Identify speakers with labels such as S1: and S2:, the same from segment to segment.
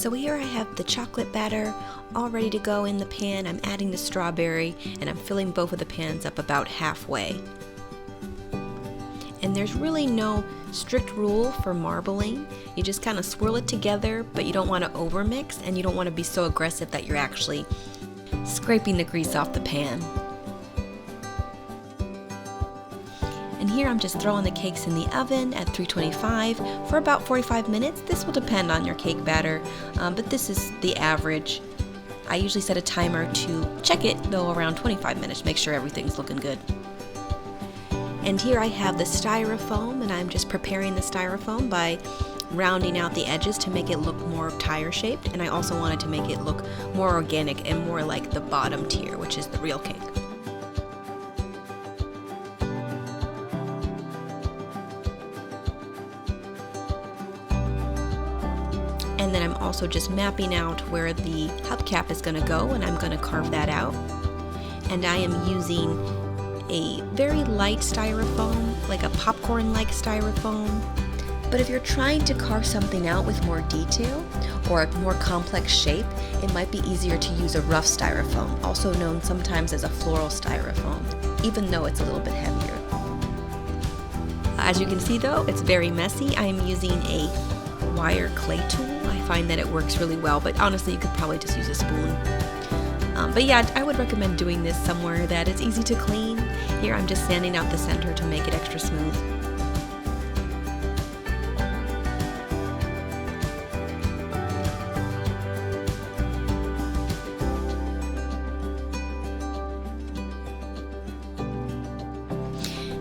S1: So here I have the chocolate batter all ready to go in the pan. I'm adding the strawberry and I'm filling both of the pans up about halfway. And there's really no strict rule for marbling. You just kind of swirl it together, but you don't want to overmix and you don't want to be so aggressive that you're actually scraping the grease off the pan. And here I'm just throwing the cakes in the oven at 325 for about 45 minutes. This will depend on your cake batter, but this is the average. I usually set a timer to check it though around 25 minutes to make sure everything's looking good. And here I have the styrofoam, and I'm just preparing the styrofoam by rounding out the edges to make it look more tire shaped, and I also wanted to make it look more organic and more like the bottom tier, which is the real cake. And then I'm also just mapping out where the hubcap is going to go, and I'm going to carve that out. And I am using a very light styrofoam, like a popcorn-like styrofoam. But if you're trying to carve something out with more detail or a more complex shape, it might be easier to use a rough styrofoam, also known sometimes as a floral styrofoam, even though it's a little bit heavier. As you can see though, it's very messy. I am using a wire clay tool. I find that it works really well, but honestly you could probably just use a spoon. But yeah, I would recommend doing this somewhere that is easy to clean. Here I'm just sanding out the center to make it extra smooth.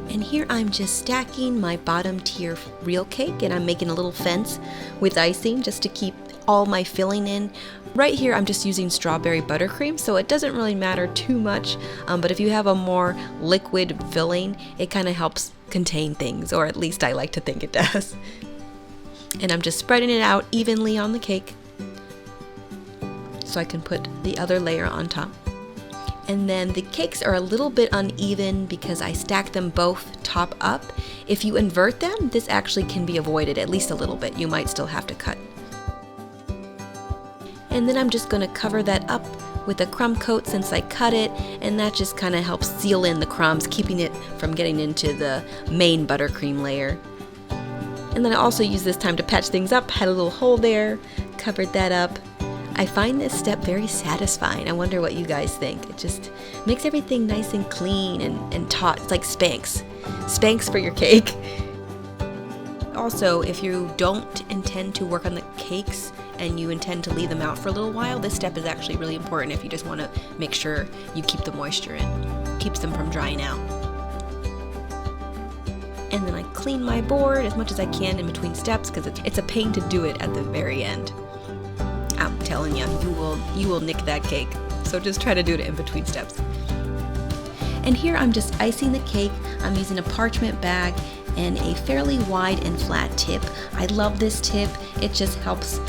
S1: And here I'm just stacking my bottom tier real cake, and I'm making a little fence with icing just to keep all my filling in. Right here I'm just using strawberry buttercream, so it doesn't really matter too much, but if you have a more liquid filling, it kind of helps contain things, or at least I like to think it does. And I'm just spreading it out evenly on the cake so I can put the other layer on top. And then the cakes are a little bit uneven because I stacked them both top up. If you invert them, this actually can be avoided, at least a little bit. You might still have to cut. And then I'm just going to cover that up with a crumb coat since I cut it, and that just kind of helps seal in the crumbs, keeping it from getting into the main buttercream layer. And then I also used this time to patch things up, had a little hole there, covered that up. I find this step very satisfying. I wonder what you guys think. It just makes everything nice and clean and taut. It's like Spanx. Spanx for your cake. Also, if you don't intend to work on the cakes and you intend to leave them out for a little while, this step is actually really important if you just want to make sure you keep the moisture in. Keeps them from drying out. And then I clean my board as much as I can in between steps because it's a pain to do it at the very end. I'm telling you, you will nick that cake. So just try to do it in between steps. And here I'm just icing the cake. I'm using a parchment bag and a fairly wide and flat tip. I love this tip. It just helps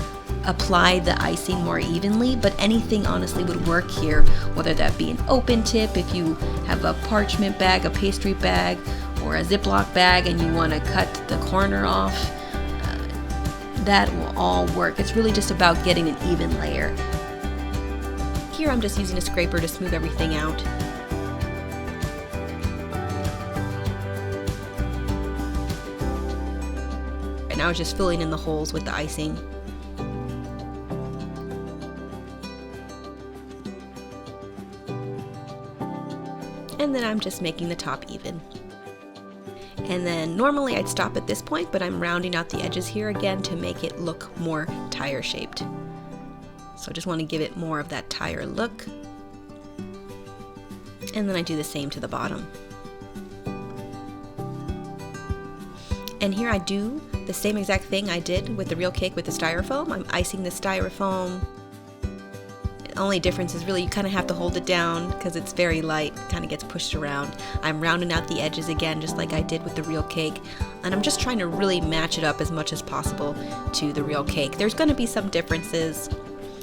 S1: apply the icing more evenly, but anything honestly would work here, whether that be an open tip, if you have a parchment bag, a pastry bag, or a Ziploc bag and you want to cut the corner off, that will all work. It's really just about getting an even layer. Here I'm just using a scraper to smooth everything out. And I was just filling in the holes with the icing. And then I'm just making the top even. And then normally I'd stop at this point, but I'm rounding out the edges here again to make it look more tire shaped. So I just want to give it more of that tire look. And then I do the same to the bottom. And here I do the same exact thing I did with the real cake with the styrofoam. I'm icing the styrofoam. The only difference is really you kind of have to hold it down because it's very light, kind of gets pushed around. I'm rounding out the edges again just like I did with the real cake, and I'm just trying to really match it up as much as possible to the real cake. There's going to be some differences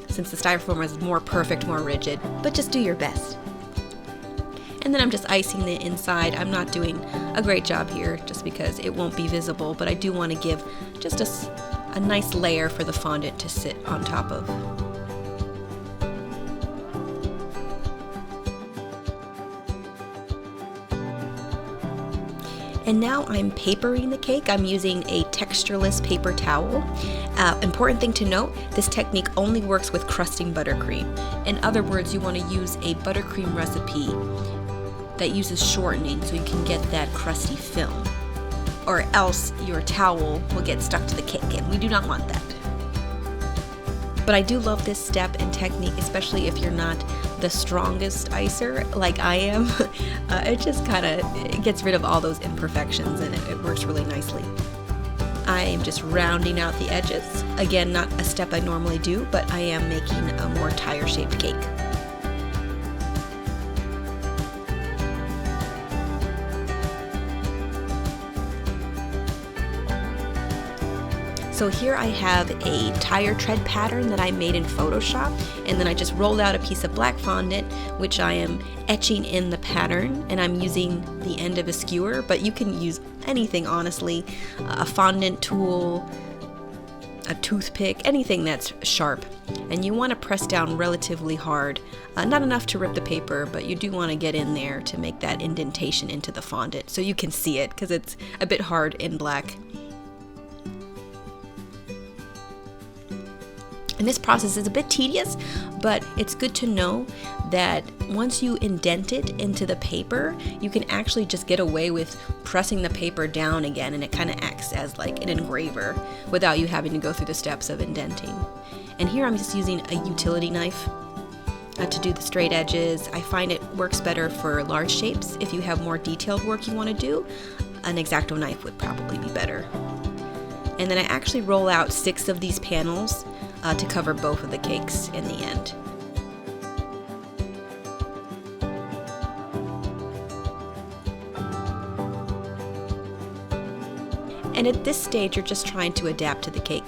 S1: since the styrofoam is more perfect, more rigid, but just do your best. And then I'm just icing the inside. I'm not doing a great job here just because it won't be visible, but I do want to give just a a nice layer for the fondant to sit on top of. And now I'm papering the cake. I'm using a textureless paper towel. Important thing to note, this technique only works with crusting buttercream. In other words, you want to use a buttercream recipe that uses shortening so you can get that crusty film, or else your towel will get stuck to the cake, and we do not want that. But I do love this step and technique, especially if you're not the strongest icer like I am. It just kind of gets rid of all those imperfections, and it works really nicely. I am just rounding out the edges. Again, not a step I normally do, but I am making a more tire-shaped cake. So here I have a tire tread pattern that I made in Photoshop, and then I just rolled out a piece of black fondant, which I am etching in the pattern, and I'm using the end of a skewer, but you can use anything, honestly, a fondant tool, a toothpick, anything that's sharp. And you want to press down relatively hard, not enough to rip the paper, but you do want to get in there to make that indentation into the fondant so you can see it, because it's a bit hard in black. And this process is a bit tedious, but it's good to know that once you indent it into the paper, you can actually just get away with pressing the paper down again, and it kind of acts as like an engraver without you having to go through the steps of indenting. And here I'm just using a utility knife to do the straight edges. I find it works better for large shapes. If you have more detailed work you want to do, an X-Acto knife would probably be better. And then I actually roll out 6 of these panels to cover both of the cakes in the end. And at this stage, you're just trying to adapt to the cake.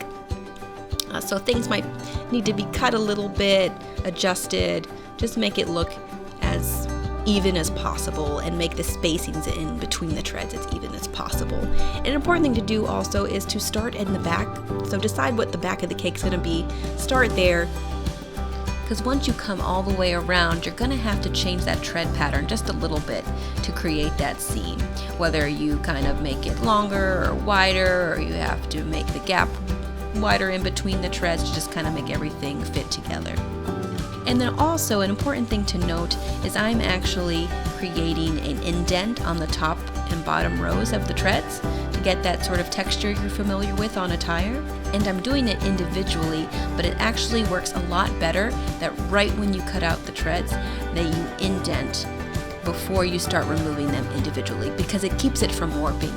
S1: So things might need to be cut a little bit, adjusted, just make it look as even as possible and make the spacings in between the treads as even as possible. And an important thing to do also is to start in the back. So decide what the back of the cake's going to be. Start there, because once you come all the way around, you're going to have to change that tread pattern just a little bit to create that seam. Whether you kind of make it longer or wider, or you have to make the gap wider in between the treads to just kind of make everything fit together. And then also an important thing to note is I'm actually creating an indent on the top and bottom rows of the treads to get that sort of texture you're familiar with on a tire. And I'm doing it individually, but it actually works a lot better that right when you cut out the treads that you indent before you start removing them individually, because it keeps it from warping.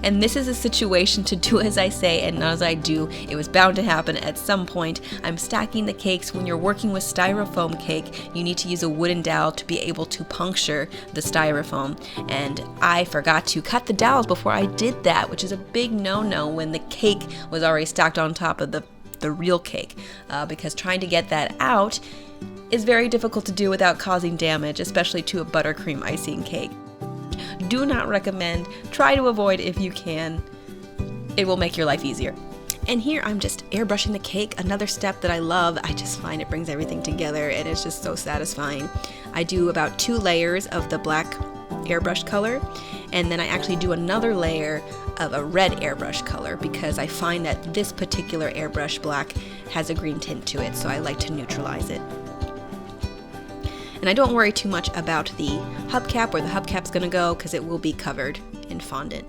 S1: And this is a situation to do as I say and not as I do. It was bound to happen at some point. I'm stacking the cakes. When you're working with styrofoam cake, you need to use a wooden dowel to be able to puncture the styrofoam. And I forgot to cut the dowels before I did that, which is a big no-no when the cake was already stacked on top of the real cake, because trying to get that out is very difficult to do without causing damage, especially to a buttercream icing cake. Do not recommend. Try to avoid if you can. It will make your life easier. And here I'm just airbrushing the cake, another step that I love. I just find it brings everything together and it's just so satisfying. I do about 2 layers of the black airbrush color, and then I actually do another layer of a red airbrush color because I find that this particular airbrush black has a green tint to it, so I like to neutralize it. And I don't worry too much about the hubcap, where the hubcap's going to go, because it will be covered in fondant.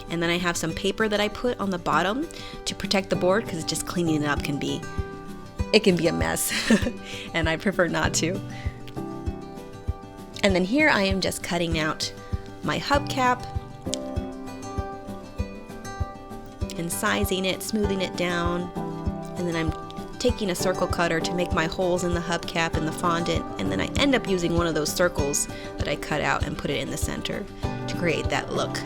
S1: And then I have some paper that I put on the bottom to protect the board, because just cleaning it up can be a mess, and I prefer not to. And then here I am just cutting out my hubcap and sizing it, smoothing it down, and then I'm taking a circle cutter to make my holes in the hubcap and the fondant, and then I end up using one of those circles that I cut out and put it in the center to create that look.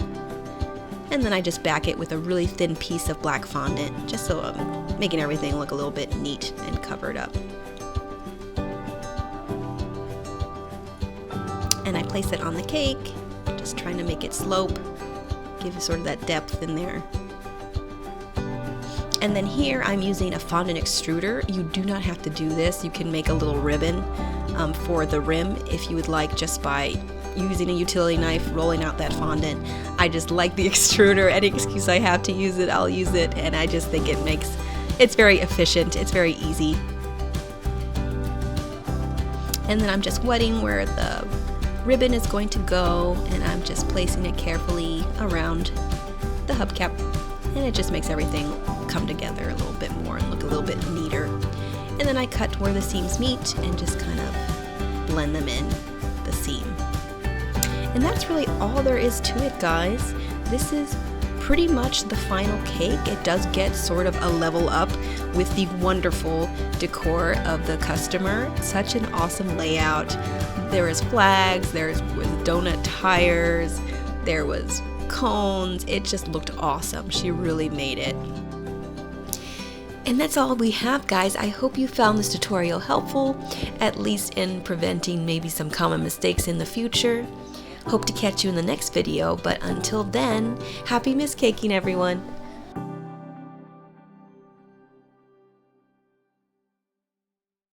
S1: And then I just back it with a really thin piece of black fondant, just so I'm making everything look a little bit neat and covered up. And I place it on the cake, just trying to make it slope, give it sort of that depth in there. And then here I'm using a fondant extruder. You do not have to do this. You can make a little ribbon for the rim if you would like, just by using a utility knife, rolling out that fondant. I just like the extruder. Any excuse I have to use it, I'll use it, and I just think it's very efficient. It's very easy. And then I'm just wetting where the ribbon is going to go, and I'm just placing it carefully around the hubcap, and it just makes everything come together a little bit more and look a little bit neater. And then I cut where the seams meet and just kind of blend them in the seam. And that's really all there is to it, guys. This is pretty much the final cake. It does get sort of a level up with the wonderful decor of the customer. Such an awesome layout. There was flags, there was donut tires, there was cones. It just looked awesome. She really made it. And that's all we have, guys. I hope you found this tutorial helpful, at least in preventing maybe some common mistakes in the future. Hope to catch you in the next video, but until then, happy miscaking, everyone!